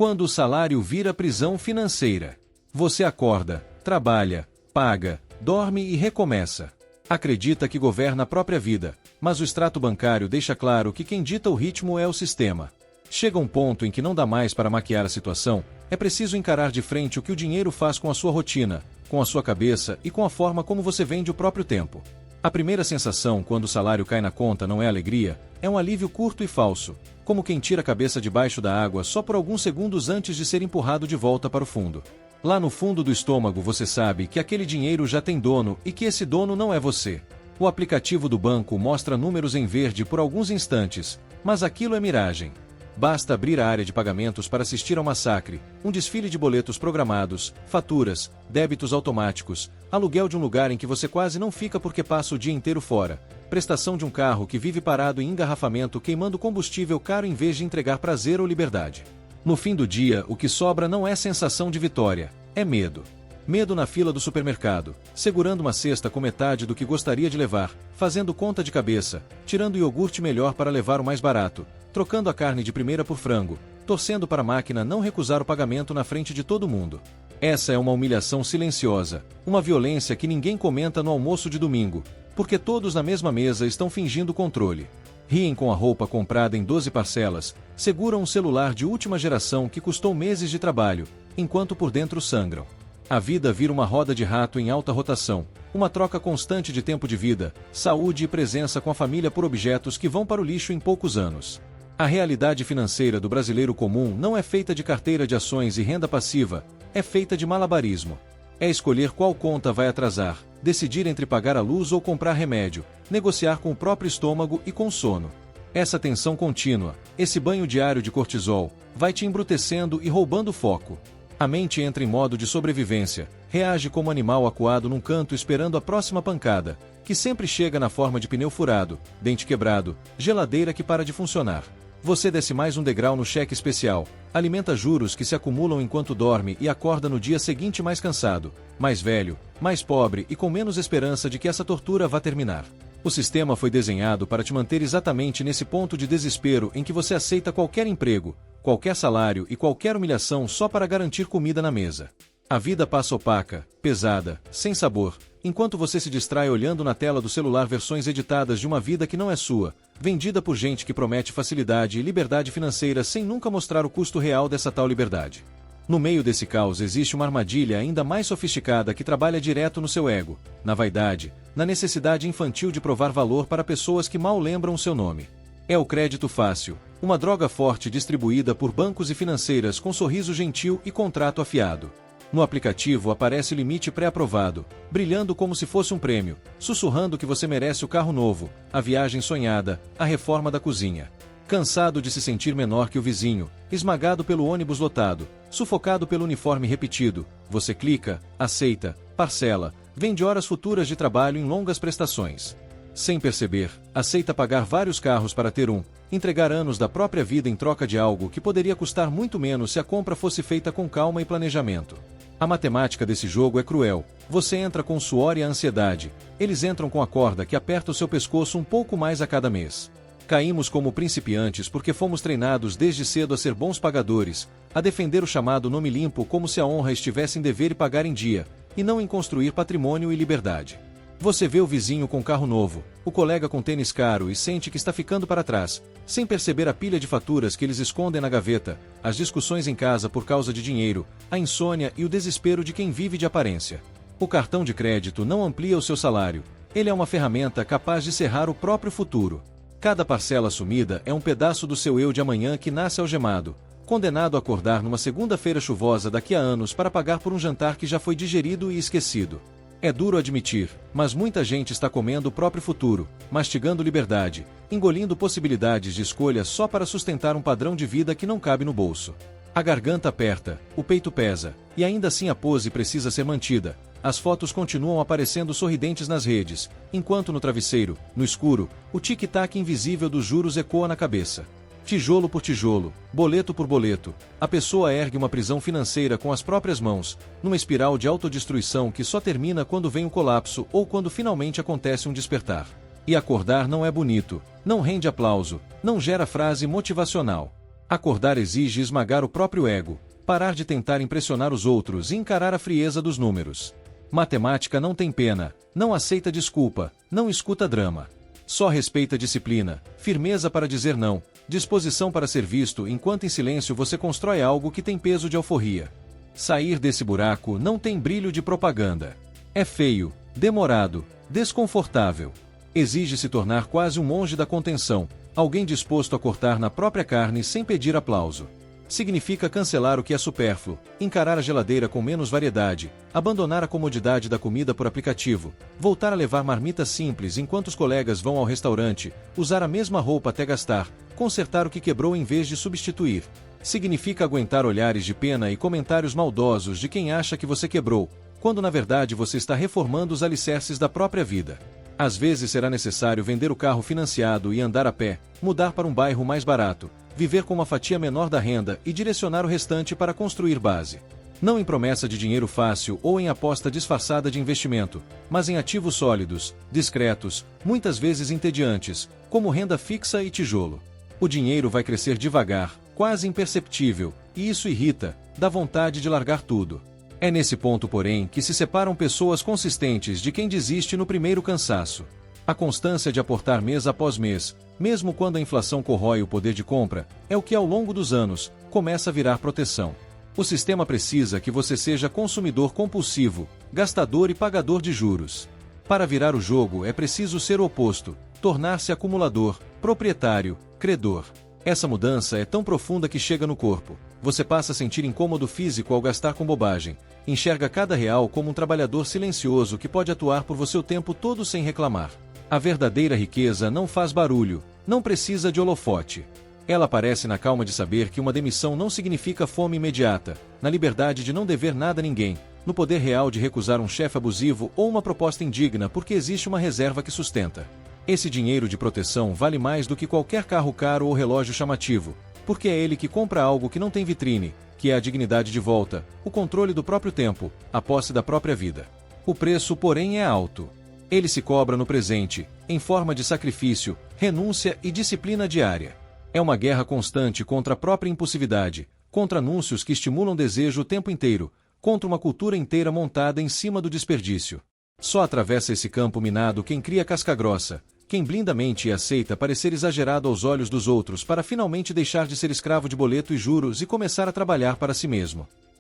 Quando o salário vira prisão financeira. Você acorda, trabalha, paga, dorme e recomeça. Acredita que governa a própria vida, mas o extrato bancário deixa claro que quem dita o ritmo é o sistema. Chega um ponto em que não dá mais para maquiar a situação, é preciso encarar de frente o que o dinheiro faz com a sua rotina, com a sua cabeça e com a forma como você vende o próprio tempo. A primeira sensação quando o salário cai na conta não é alegria, é um alívio curto e falso, como quem tira a cabeça debaixo da água só por alguns segundos antes de ser empurrado de volta para o fundo. Lá no fundo do estômago você sabe que aquele dinheiro já tem dono e que esse dono não é você. O aplicativo do banco mostra números em verde por alguns instantes, mas aquilo é miragem. Basta abrir a área de pagamentos para assistir ao massacre, um desfile de boletos programados, faturas, débitos automáticos, aluguel de um lugar em que você quase não fica porque passa o dia inteiro fora, prestação de um carro que vive parado em engarrafamento queimando combustível caro em vez de entregar prazer ou liberdade. No fim do dia, o que sobra não é sensação de vitória, é medo. Medo na fila do supermercado, segurando uma cesta com metade do que gostaria de levar, fazendo conta de cabeça, tirando o iogurte melhor para levar o mais barato, trocando a carne de primeira por frango, torcendo para a máquina não recusar o pagamento na frente de todo mundo. Essa é uma humilhação silenciosa, uma violência que ninguém comenta no almoço de domingo, porque todos na mesma mesa estão fingindo controle. Riem com a roupa comprada em 12 parcelas, seguram um celular de última geração que custou meses de trabalho, enquanto por dentro sangram. A vida vira uma roda de rato em alta rotação, uma troca constante de tempo de vida, saúde e presença com a família por objetos que vão para o lixo em poucos anos. A realidade financeira do brasileiro comum não é feita de carteira de ações e renda passiva, é feita de malabarismo. É escolher qual conta vai atrasar, decidir entre pagar a luz ou comprar remédio, negociar com o próprio estômago e com o sono. Essa tensão contínua, esse banho diário de cortisol, vai te embrutecendo e roubando foco. A mente entra em modo de sobrevivência, reage como animal acuado num canto esperando a próxima pancada, que sempre chega na forma de pneu furado, dente quebrado, geladeira que para de funcionar. Você desce mais um degrau no cheque especial, alimenta juros que se acumulam enquanto dorme e acorda no dia seguinte mais cansado, mais velho, mais pobre e com menos esperança de que essa tortura vá terminar. O sistema foi desenhado para te manter exatamente nesse ponto de desespero em que você aceita qualquer emprego, qualquer salário e qualquer humilhação só para garantir comida na mesa. A vida passa opaca, pesada, sem sabor, enquanto você se distrai olhando na tela do celular versões editadas de uma vida que não é sua, vendida por gente que promete facilidade e liberdade financeira sem nunca mostrar o custo real dessa tal liberdade. No meio desse caos existe uma armadilha ainda mais sofisticada que trabalha direto no seu ego, na vaidade, na necessidade infantil de provar valor para pessoas que mal lembram o seu nome. É o crédito fácil, uma droga forte distribuída por bancos e financeiras com sorriso gentil e contrato afiado. No aplicativo aparece o limite pré-aprovado, brilhando como se fosse um prêmio, sussurrando que você merece o carro novo, a viagem sonhada, a reforma da cozinha. Cansado de se sentir menor que o vizinho, esmagado pelo ônibus lotado, sufocado pelo uniforme repetido, você clica, aceita, parcela, vende horas futuras de trabalho em longas prestações. Sem perceber, aceita pagar vários carros para ter um, entregar anos da própria vida em troca de algo que poderia custar muito menos se a compra fosse feita com calma e planejamento. A matemática desse jogo é cruel. Você entra com o suor e a ansiedade, eles entram com a corda que aperta o seu pescoço um pouco mais a cada mês. Caímos como principiantes porque fomos treinados desde cedo a ser bons pagadores, a defender o chamado nome limpo como se a honra estivesse em dever e pagar em dia, e não em construir patrimônio e liberdade. Você vê o vizinho com carro novo, o colega com tênis caro e sente que está ficando para trás, sem perceber a pilha de faturas que eles escondem na gaveta, as discussões em casa por causa de dinheiro, a insônia e o desespero de quem vive de aparência. O cartão de crédito não amplia o seu salário, ele é uma ferramenta capaz de serrar o próprio futuro. Cada parcela assumida é um pedaço do seu eu de amanhã que nasce algemado, condenado a acordar numa segunda-feira chuvosa daqui a anos para pagar por um jantar que já foi digerido e esquecido. É duro admitir, mas muita gente está comendo o próprio futuro, mastigando liberdade, engolindo possibilidades de escolha só para sustentar um padrão de vida que não cabe no bolso. A garganta aperta, o peito pesa, e ainda assim a pose precisa ser mantida. As fotos continuam aparecendo sorridentes nas redes, enquanto no travesseiro, no escuro, o tic-tac invisível dos juros ecoa na cabeça. Tijolo por tijolo, boleto por boleto, a pessoa ergue uma prisão financeira com as próprias mãos, numa espiral de autodestruição que só termina quando vem o colapso ou quando finalmente acontece um despertar. E acordar não é bonito, não rende aplauso, não gera frase motivacional. Acordar exige esmagar o próprio ego, parar de tentar impressionar os outros e encarar a frieza dos números. Matemática não tem pena, não aceita desculpa, não escuta drama. Só respeita disciplina, firmeza para dizer não, disposição para ser visto enquanto em silêncio você constrói algo que tem peso de alforria. Sair desse buraco não tem brilho de propaganda. É feio, demorado, desconfortável. Exige se tornar quase um monge da contenção, alguém disposto a cortar na própria carne sem pedir aplauso. Significa cancelar o que é supérfluo, encarar a geladeira com menos variedade, abandonar a comodidade da comida por aplicativo, voltar a levar marmita simples enquanto os colegas vão ao restaurante, usar a mesma roupa até gastar, consertar o que quebrou em vez de substituir. Significa aguentar olhares de pena e comentários maldosos de quem acha que você quebrou, quando na verdade você está reformando os alicerces da própria vida. Às vezes será necessário vender o carro financiado e andar a pé, mudar para um bairro mais barato, viver com uma fatia menor da renda e direcionar o restante para construir base. Não em promessa de dinheiro fácil ou em aposta disfarçada de investimento, mas em ativos sólidos, discretos, muitas vezes entediantes, como renda fixa e tijolo. O dinheiro vai crescer devagar, quase imperceptível, e isso irrita, dá vontade de largar tudo. É nesse ponto, porém, que se separam pessoas consistentes de quem desiste no primeiro cansaço. A constância de aportar mês após mês, mesmo quando a inflação corrói o poder de compra, é o que ao longo dos anos começa a virar proteção. O sistema precisa que você seja consumidor compulsivo, gastador e pagador de juros. Para virar o jogo é preciso ser o oposto, tornar-se acumulador, proprietário, credor. Essa mudança é tão profunda que chega no corpo. Você passa a sentir incômodo físico ao gastar com bobagem. Enxerga cada real como um trabalhador silencioso que pode atuar por você o tempo todo sem reclamar. A verdadeira riqueza não faz barulho, não precisa de holofote. Ela aparece na calma de saber que uma demissão não significa fome imediata, na liberdade de não dever nada a ninguém, no poder real de recusar um chefe abusivo ou uma proposta indigna porque existe uma reserva que sustenta. Esse dinheiro de proteção vale mais do que qualquer carro caro ou relógio chamativo, porque é ele que compra algo que não tem vitrine, que é a dignidade de volta, o controle do próprio tempo, a posse da própria vida. O preço, porém, é alto. Ele se cobra no presente, em forma de sacrifício, renúncia e disciplina diária. É uma guerra constante contra a própria impulsividade, contra anúncios que estimulam desejo o tempo inteiro, contra uma cultura inteira montada em cima do desperdício. Só atravessa esse campo minado quem cria casca grossa, quem blinda a mente e aceita parecer exagerado aos olhos dos outros para finalmente deixar de ser escravo de boleto e juros e começar a trabalhar para si mesmo.